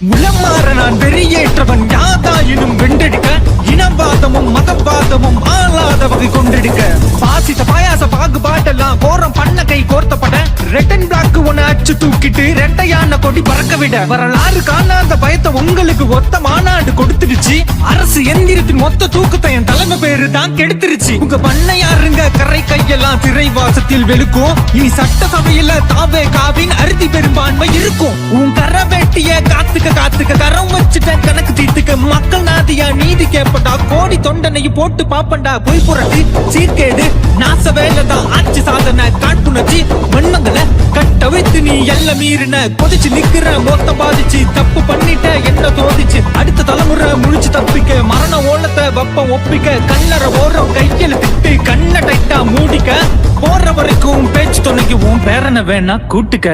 உளமாற நான் வெறியேற்றவன் யாதாயினும் வென்றெடுக்க இனவாதமும் மதவாதமும் ஆளாத வகை கொண்டெடுக்க பாசித்த பாயாச பாகுபாட்டெல்லாம் கோரம் பண்ண கை கோர்த்தப்பட ரெட் அண்ட் பிளாக் ஒன்னு அச்சு தூக்கிட்டு ரெட்டையான கொடி பறக்க விட வரலாறு காணாத பயத்தை உங்களுக்கு ஒத்த மாநாடு கொடுத்துடுச்சு அரசு எந்திரத்தின் மொத்த தூக்கத்தை என் தலைமை பேரு தான் கெடுத்துருச்சு உங்க பண்ணையாருங்க கரை கையெல்லாம் திரைவாசத்தில் வெளுக்கும் இனி சட்டசபையில தாவே காவின் அறுதி பெரும்பான்மை இருக்கும் உன் கரை வெட்டிய காத்துக்க கரம் வச்சுட்ட கணக்கு தீர்த்துக்க மக்கள் நாதியா நீதி கேப்பண்டா கோடி தொண்டனையும் போட்டு பாப்பண்டா பொய் புரட்டி சீர்கேடு நாச வேலைதான் ஆட்சி சாதனை காட்டுணர்ச்சி மண்மங்கள கட்டவித்து நீ எல்ல மீறின கொதிச்சு நிக்கிற மொத்தம் பாதிச்சு தப்பு பண்ணிட்ட என்ன தோதிச்சு அடுத்த தலைமுறை முழிச்சு தப்பிக்க மரண ஓலத்தை வெப்பம் ஒப்பிக்க கண்ணற ஓரம் கையில திட்டு கண்ண டைட்டா மூடிக்க போற வரைக்கும் பேச்சு துணைக்கு உன் பேரனை வேணா கூட்டுக்க